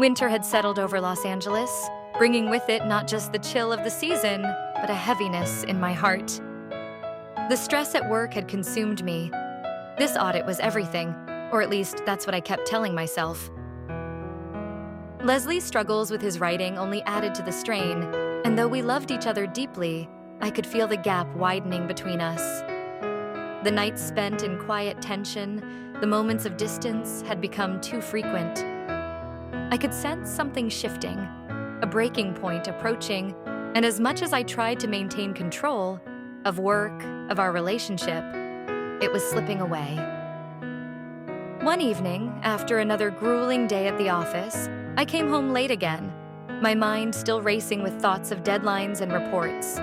Winter had settled over Los Angeles, bringing with it not just the chill of the season, but a heaviness in my heart. The stress at work had consumed me. This audit was everything, or at least that's what I kept telling myself. Leslie's struggles with his writing only added to the strain, and though we loved each other deeply, I could feel the gap widening between us. The nights spent in quiet tension, the moments of distance had become too frequent. I could sense something shifting, a breaking point approaching, and as much as I tried to maintain control of work, of our relationship, it was slipping away. One evening, after another grueling day at the office, I came home late again, my mind still racing with thoughts of deadlines and reports.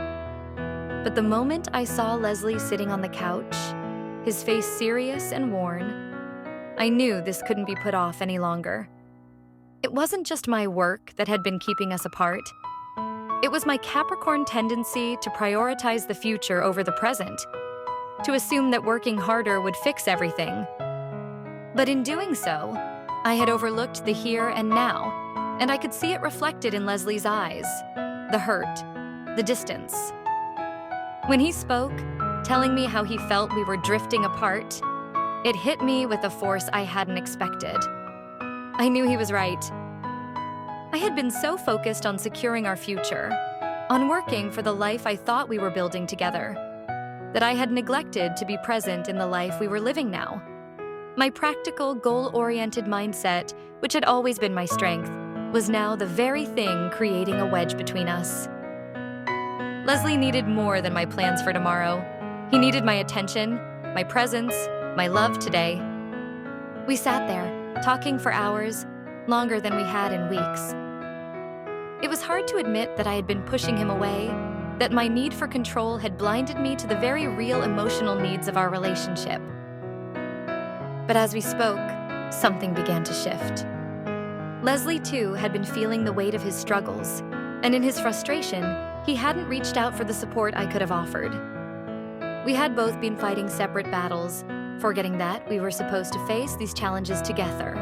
But the moment I saw Leslie sitting on the couch, his face serious and worn, I knew this couldn't be put off any longer. It wasn't just my work that had been keeping us apart. It was my Capricorn tendency to prioritize the future over the present, to assume that working harder would fix everything. But in doing so, I had overlooked the here and now, and I could see it reflected in Leslie's eyes, the hurt, the distance. When he spoke, telling me how he felt we were drifting apart, it hit me with a force I hadn't expected. I knew he was right. I had been so focused on securing our future, on working for the life I thought we were building together, that I had neglected to be present in the life we were living now. My practical, goal-oriented mindset, which had always been my strength, was now the very thing creating a wedge between us. Leslie needed more than my plans for tomorrow. He needed my attention, my presence, my love today. We sat there, talking for hours, longer than we had in weeks. It was hard to admit that I had been pushing him away, that my need for control had blinded me to the very real emotional needs of our relationship. But as we spoke, something began to shift. Leslie, too, had been feeling the weight of his struggles, and in his frustration, he hadn't reached out for the support I could have offered. We had both been fighting separate battles, forgetting that we were supposed to face these challenges together.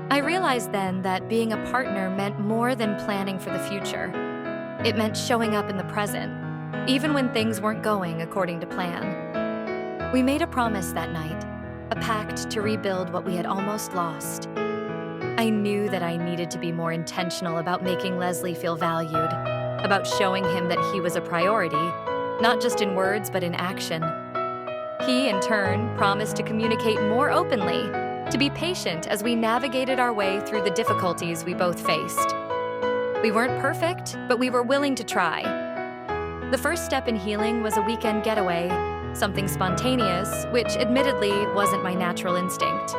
I realized then that being a partner meant more than planning for the future. It meant showing up in the present, even when things weren't going according to plan. We made a promise that night, a pact to rebuild what we had almost lost. I knew that I needed to be more intentional about making Leslie feel valued, about showing him that he was a priority, not just in words but in action. He, in turn, promised to communicate more openly, to be patient as we navigated our way through the difficulties we both faced. We weren't perfect, but we were willing to try. The first step in healing was a weekend getaway, something spontaneous, which admittedly wasn't my natural instinct.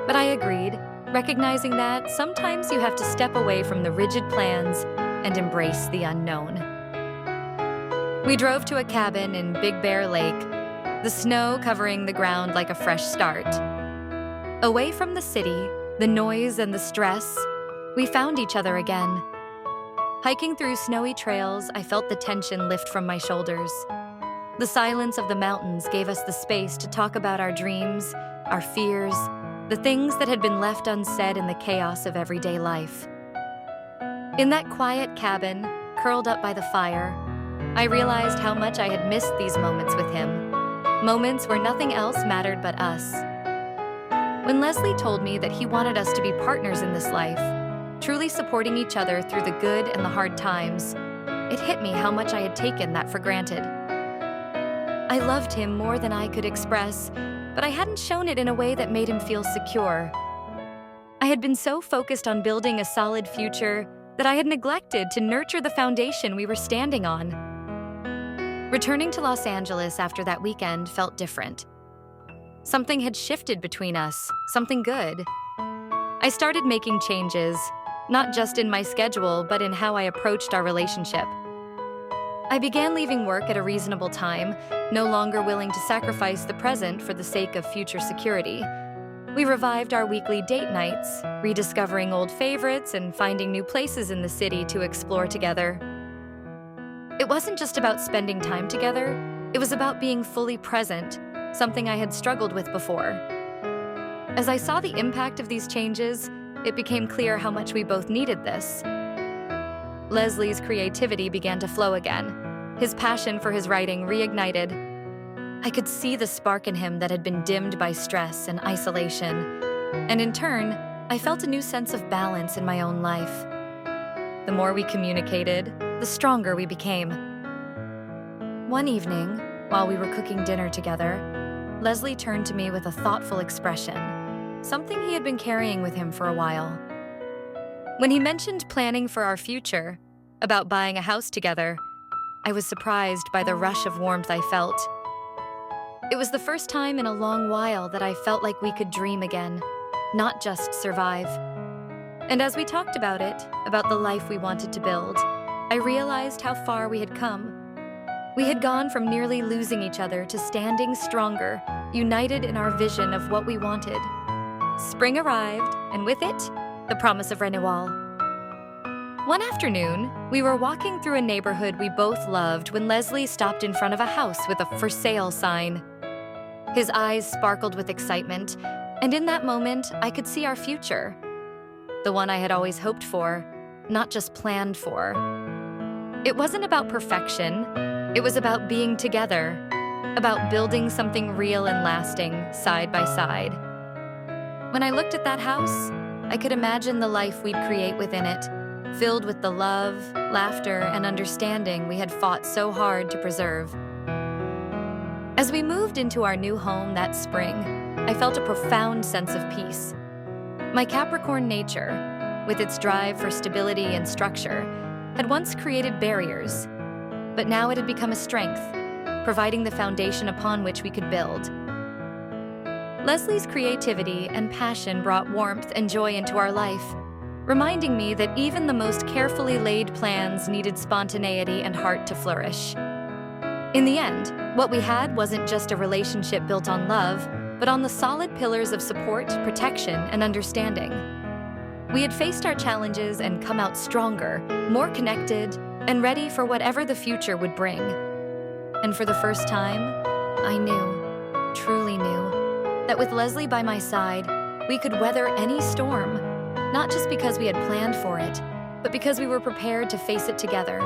But I agreed, recognizing that sometimes you have to step away from the rigid plans and embrace the unknown. We drove to a cabin in Big Bear Lake, the snow covering the ground like a fresh start. Away from the city, the noise and the stress, we found each other again. Hiking through snowy trails, I felt the tension lift from my shoulders. The silence of the mountains gave us the space to talk about our dreams, our fears, the things that had been left unsaid in the chaos of everyday life. In that quiet cabin, curled up by the fire, I realized how much I had missed these moments with him, moments where nothing else mattered but us. When Leslie told me that he wanted us to be partners in this life, truly supporting each other through the good and the hard times, it hit me how much I had taken that for granted. I loved him more than I could express, but I hadn't shown it in a way that made him feel secure. I had been so focused on building a solid future that I had neglected to nurture the foundation we were standing on. Returning to Los Angeles after that weekend felt different. Something had shifted between us, something good. I started making changes, not just in my schedule, but in how I approached our relationship. I began leaving work at a reasonable time, no longer willing to sacrifice the present for the sake of future security. We revived our weekly date nights, rediscovering old favorites and finding new places in the city to explore together. It wasn't just about spending time together, it was about being fully present, something I had struggled with before. As I saw the impact of these changes, it became clear how much we both needed this. Leslie's creativity began to flow again. His passion for his writing reignited. I could see the spark in him that had been dimmed by stress and isolation, and in turn, I felt a new sense of balance in my own life. The more we communicated, the stronger we became. One evening, while we were cooking dinner together, Leslie turned to me with a thoughtful expression, something he had been carrying with him for a while. When he mentioned planning for our future, about buying a house together, I was surprised by the rush of warmth I felt. It was the first time in a long while that I felt like we could dream again, not just survive. And as we talked about it, about the life we wanted to build, I realized how far we had come. We had gone from nearly losing each other to standing stronger, united in our vision of what we wanted. Spring arrived, and with it, the promise of renewal. One afternoon, we were walking through a neighborhood we both loved when Leslie stopped in front of a house with a for sale sign. His eyes sparkled with excitement, and in that moment, I could see our future. The one I had always hoped for, not just planned for. It wasn't about perfection, it was about being together, about building something real and lasting, side by side. When I looked at that house, I could imagine the life we'd create within it, filled with the love, laughter, and understanding we had fought so hard to preserve. As we moved into our new home that spring, I felt a profound sense of peace. My Capricorn nature, with its drive for stability and structure, had once created barriers, but now it had become a strength, providing the foundation upon which we could build. Leslie's creativity and passion brought warmth and joy into our life, reminding me that even the most carefully laid plans needed spontaneity and heart to flourish. In the end, what we had wasn't just a relationship built on love, but on the solid pillars of support, protection, and understanding. We had faced our challenges and come out stronger, more connected, and ready for whatever the future would bring. And for the first time, I knew, truly knew, that with Leslie by my side, we could weather any storm, not just because we had planned for it, but because we were prepared to face it together.